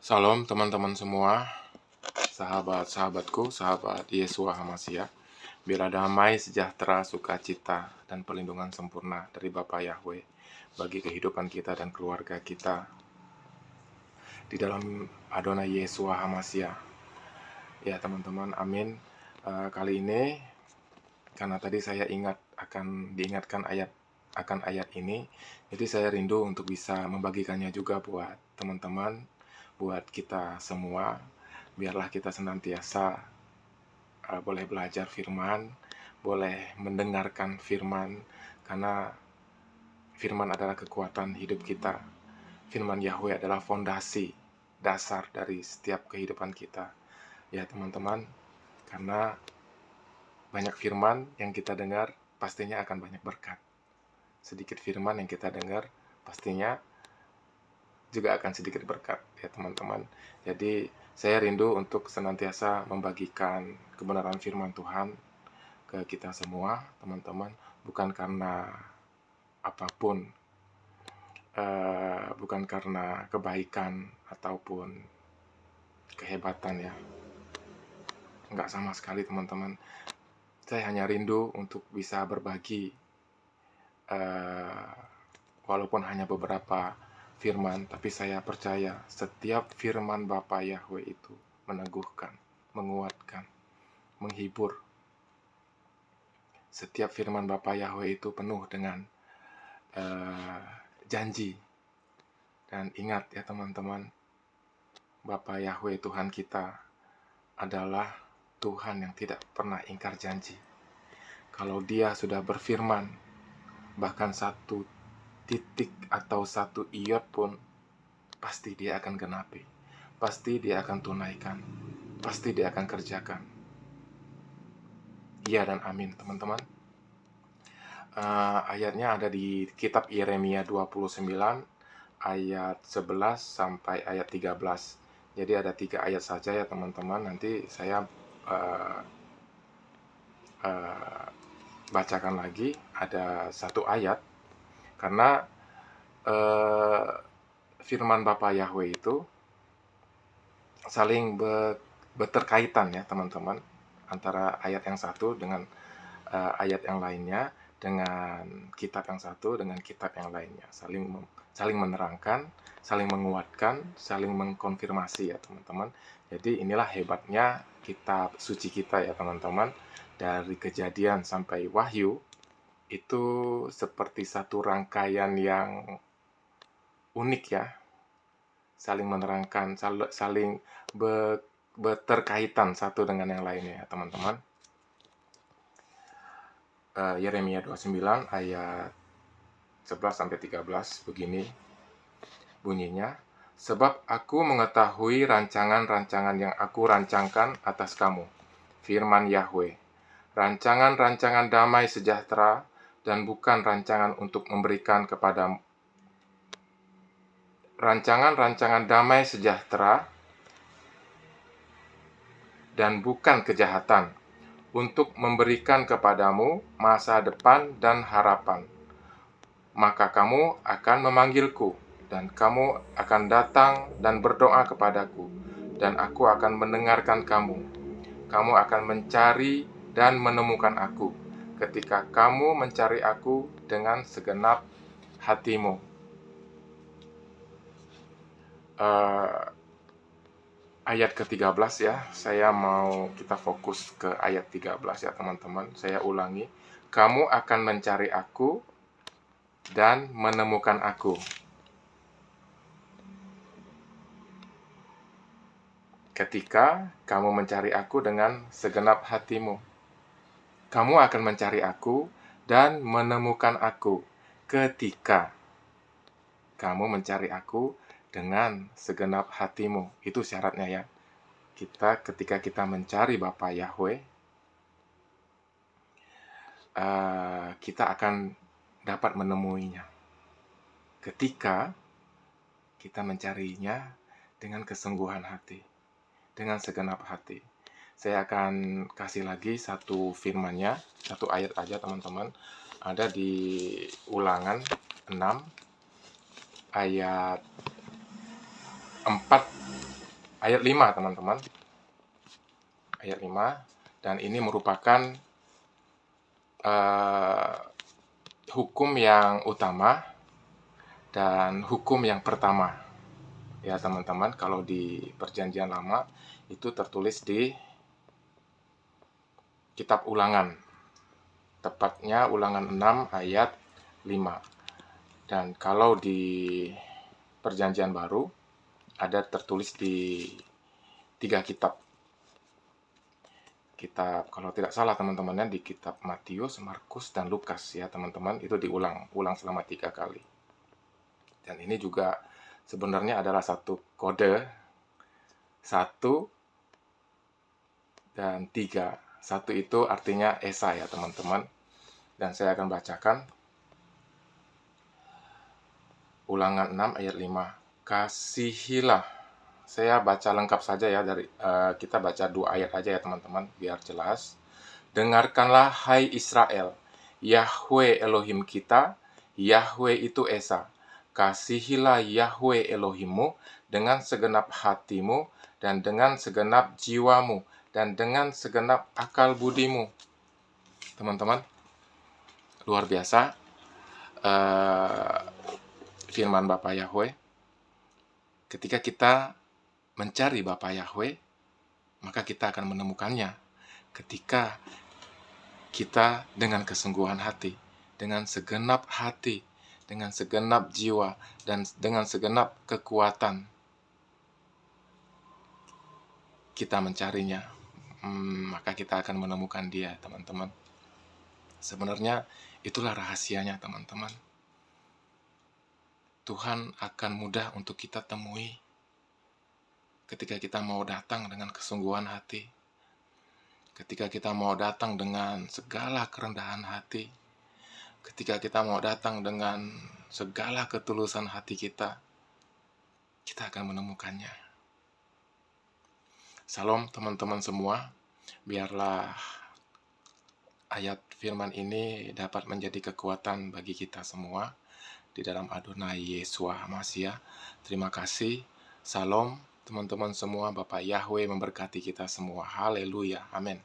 Salam teman-teman semua, sahabat-sahabatku, sahabat Yesua Hamasiah. Biarlah damai, sejahtera, sukacita, dan perlindungan sempurna dari Bapa Yahweh bagi kehidupan kita dan keluarga kita di dalam Adonai Yesua Hamasiah. Ya teman-teman, amin. Kali ini karena tadi saya diingatkan akan ayat ini, jadi saya rindu untuk bisa membagikannya juga buat teman-teman, buat kita semua. Biarlah kita senantiasa boleh belajar firman, boleh mendengarkan firman, karena firman adalah kekuatan hidup kita. Firman Yahweh adalah fondasi dasar dari setiap kehidupan kita. Ya teman-teman, karena banyak firman yang kita dengar pastinya akan banyak berkat. Sedikit firman yang kita dengar pastinya juga akan sedikit berkat ya teman-teman. Jadi saya rindu untuk senantiasa membagikan kebenaran firman Tuhan ke kita semua teman-teman, bukan karena apapun, bukan karena kebaikan ataupun kehebatan ya, enggak sama sekali teman-teman. Saya hanya rindu untuk bisa berbagi walaupun hanya beberapa firman, tapi saya percaya setiap firman Bapa Yahweh itu meneguhkan, menguatkan, menghibur. Setiap firman Bapa Yahweh itu penuh dengan janji. Dan ingat ya teman-teman, Bapa Yahweh Tuhan kita adalah Tuhan yang tidak pernah ingkar janji. Kalau Dia sudah berfirman, bahkan satu titik atau satu iot pun pasti Dia akan genapi, pasti Dia akan tunaikan, pasti Dia akan kerjakan. Iya dan amin teman-teman. Ayatnya ada di kitab Yeremia 29 ayat 11 sampai ayat 13. Jadi ada 3 ayat saja ya teman-teman. Nanti saya bacakan lagi ada 1 ayat, karena firman Bapa Yahweh itu saling berterkaitan ya teman-teman, antara ayat yang satu dengan ayat yang lainnya, dengan kitab yang satu dengan kitab yang lainnya, saling menerangkan, saling menguatkan, saling mengkonfirmasi ya teman-teman. Jadi inilah hebatnya kitab suci kita ya teman-teman. Dari Kejadian sampai Wahyu itu seperti satu rangkaian yang unik ya, saling menerangkan, saling berterkaitan satu dengan yang lainnya ya teman-teman. Yeremia 29 ayat 11 sampai 13 begini bunyinya. Sebab aku mengetahui rancangan-rancangan yang aku rancangkan atas kamu, firman Yahweh, rancangan-rancangan damai sejahtera dan bukan rancangan untuk memberikan kepadamu, rancangan-rancangan damai sejahtera dan bukan kejahatan, untuk memberikan kepadamu masa depan dan harapan. Maka kamu akan memanggilku, dan kamu akan datang dan berdoa kepadaku, dan aku akan mendengarkan kamu. Kamu akan mencari dan menemukan aku, ketika kamu mencari aku dengan segenap hatimu. Ayat ke-13 ya, saya mau kita fokus ke ayat 13 ya teman-teman. Saya ulangi, kamu akan mencari aku dan menemukan aku, ketika kamu mencari aku dengan segenap hatimu. Kamu akan mencari aku dan menemukan aku, ketika kamu mencari aku dengan segenap hatimu. Itu syaratnya ya. Ketika kita mencari Bapa Yahweh, kita akan dapat menemuinya ketika kita mencarinya dengan kesungguhan hati, dengan segenap hati. Saya akan kasih lagi satu firmannya, satu ayat aja teman-teman. Ada di Ulangan 6 ayat 4 ayat 5, teman-teman. Ayat 5, dan ini merupakan hukum yang utama dan hukum yang pertama. Ya, teman-teman, kalau di Perjanjian Lama itu tertulis di Kitab Ulangan. Tepatnya Ulangan 6 ayat 5. Dan kalau di Perjanjian Baru ada tertulis di 3 kitab. Kitab, kalau tidak salah teman-temannya, di kitab Matius, Markus, dan Lukas ya teman-teman, itu ulang selama 3 kali. Dan ini juga sebenarnya adalah satu kode 1 dan 3. 1 itu artinya Esa ya teman-teman. Dan saya akan bacakan Ulangan 6 ayat 5. Kasihilah. Saya baca lengkap saja ya, dari kita baca 2 ayat aja ya teman-teman biar jelas. Dengarkanlah hai Israel, Yahwe Elohim kita, Yahwe itu Esa. Kasihilah Yahwe Elohimmu dengan segenap hatimu dan dengan segenap jiwamu dan dengan segenap akal budimu. Teman-teman, luar biasa firman Bapa Yahwe. Ketika kita mencari Bapa Yahwe, maka kita akan menemukannya. Ketika kita dengan kesungguhan hati, dengan segenap hati, dengan segenap jiwa, dan dengan segenap kekuatan, kita mencarinya, maka kita akan menemukan dia, teman-teman. Sebenarnya itulah rahasianya, teman-teman. Tuhan akan mudah untuk kita temui ketika kita mau datang dengan kesungguhan hati, ketika kita mau datang dengan segala kerendahan hati, ketika kita mau datang dengan segala ketulusan hati kita akan menemukannya. Salam teman-teman semua, biarlah ayat firman ini dapat menjadi kekuatan bagi kita semua di dalam Adonai Yeshua HaMashiach. Terima kasih. Salam teman-teman semua. Bapak Yahwe memberkati kita semua. Haleluya. Amin.